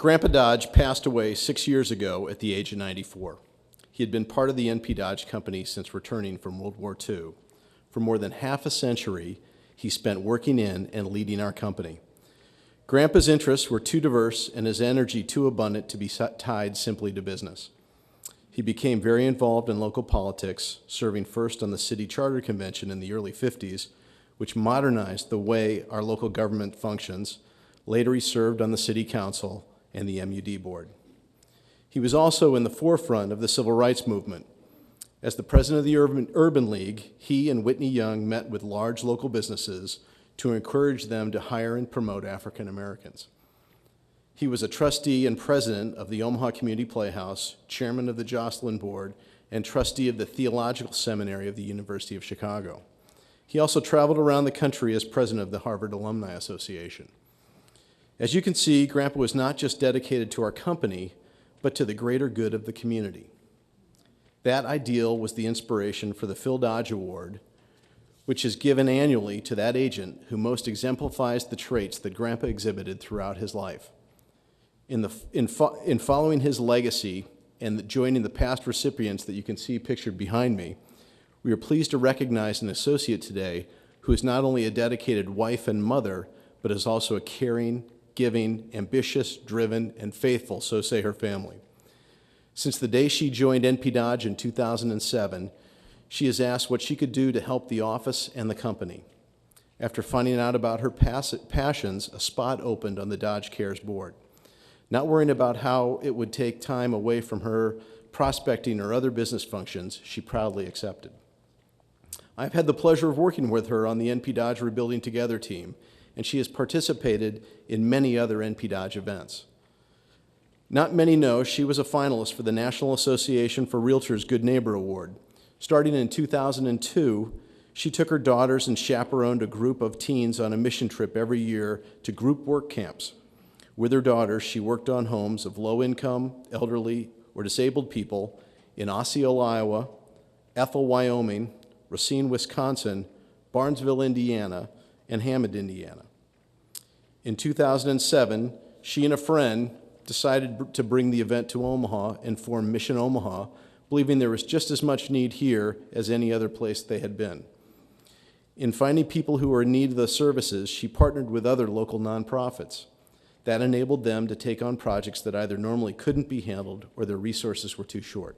Grandpa Dodge passed away 6 years ago at the age of 94. He had been part of the NP Dodge Company since returning from World War II. For more than half a century, he spent working in and leading our company. Grandpa's interests were too diverse and his energy too abundant to be tied simply to business. He became very involved in local politics, serving first on the City Charter Convention in the early 50s, which modernized the way our local government functions. Later, he served on the City Council and the MUD Board. He was also in the forefront of the civil rights movement. As the president of the Urban League, he and Whitney Young met with large local businesses to encourage them to hire and promote African Americans. He was a trustee and president of the Omaha Community Playhouse, chairman of the Jocelyn Board, and trustee of the Theological Seminary of the University of Chicago. He also traveled around the country as president of the Harvard Alumni Association. As you can see, Grandpa was not just dedicated to our company, but to the greater good of the community. That ideal was the inspiration for the Phil Dodge Award, which is given annually to that agent who most exemplifies the traits that Grandpa exhibited throughout his life. In following his legacy and joining the past recipients that you can see pictured behind me, we are pleased to recognize an associate today who is not only a dedicated wife and mother, but is also a caring, giving, ambitious, driven, and faithful, so say her family. Since the day she joined NP Dodge in 2007, she has asked what she could do to help the office and the company. After finding out about her passions, a spot opened on the Dodge Cares board. Not worrying about how it would take time away from her prospecting or other business functions, she proudly accepted. I've had the pleasure of working with her on the NP Dodge Rebuilding Together team, and she has participated in many other NP Dodge events. Not many know she was a finalist for the National Association for Realtors Good Neighbor Award. Starting in 2002, she took her daughters and chaperoned a group of teens on a mission trip every year to group work camps. With her daughters, she worked on homes of low-income, elderly, or disabled people in Osceola, Iowa, Ethel, Wyoming, Racine, Wisconsin, Barnesville, Indiana, and Hammond, Indiana. In 2007, she and a friend decided to bring the event to Omaha and form Mission Omaha, believing there was just as much need here as any other place they had been. In finding people who were in need of the services, she partnered with other local nonprofits. That enabled them to take on projects that either normally couldn't be handled or their resources were too short.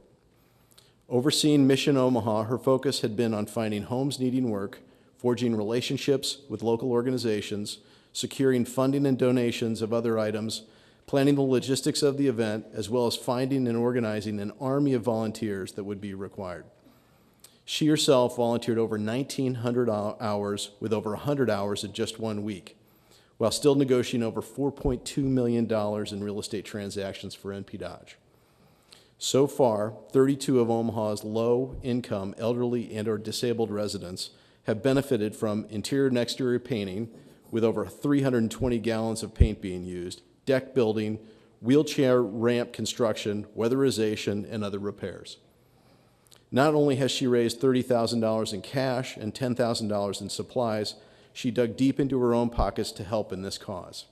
Overseeing Mission Omaha, her focus had been on finding homes needing work, forging relationships with local organizations, securing funding and donations of other items, planning the logistics of the event, as well as finding and organizing an army of volunteers that would be required. She herself volunteered over 1,900 hours with over 100 hours in just 1 week, while still negotiating over $4.2 million in real estate transactions for NP Dodge. So far, 32 of Omaha's low-income, elderly, and/or disabled residents have benefited from interior and exterior painting, with over 320 gallons of paint being used, deck building, wheelchair ramp construction, weatherization, and other repairs. Not only has she raised $30,000 in cash and $10,000 in supplies, she dug deep into her own pockets to help in this cause.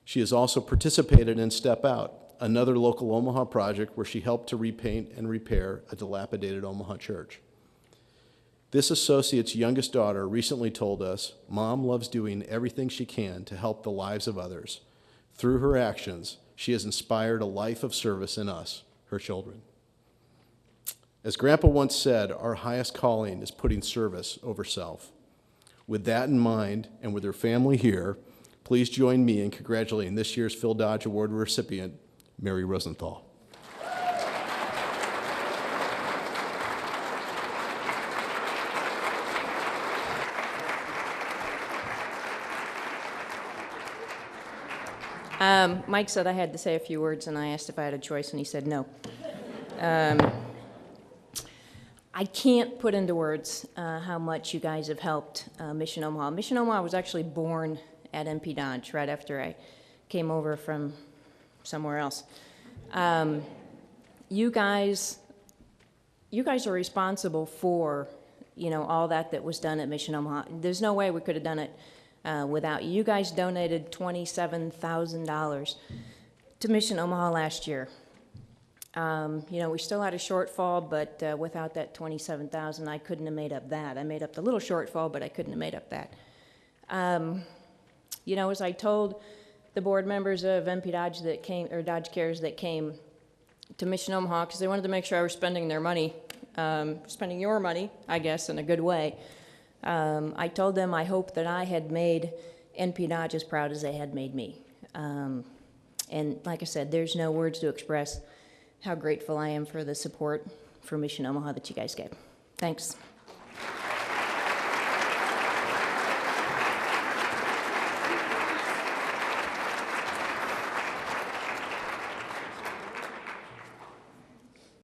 She has also participated in Step Out, another local Omaha project where she helped to repaint and repair a dilapidated Omaha church. This associate's youngest daughter recently told us, "Mom loves doing everything she can to help the lives of others. Through her actions, she has inspired a life of service in us, her children." As Grandpa once said, our highest calling is putting service over self. With that in mind, and with her family here, please join me in congratulating this year's Phil Dodge Award recipient, Mary Rosenthal. Mike said I had to say a few words, and I asked if I had a choice, and he said no. I can't put into words how much you guys have helped Mission Omaha. Mission Omaha was actually born at NP Dodge right after I came over from somewhere else. You guys are responsible for, all that was done at Mission Omaha. There's no way we could have done it without you. You guys donated $27,000 to Mission Omaha last year. You know, we still had a shortfall, but without that 27,000, I couldn't have made up that. I made up the little shortfall, but I couldn't have made up that. You know, as I told the board members of MP Dodge that came, or Dodge Cares that came to Mission Omaha, because they wanted to make sure I was spending their money, spending your money, I guess, in a good way. I told them I hope that I had made NP Dodge as proud as they had made me. And like I said, there's no words to express how grateful I am for the support for Mission Omaha that you guys gave. Thanks.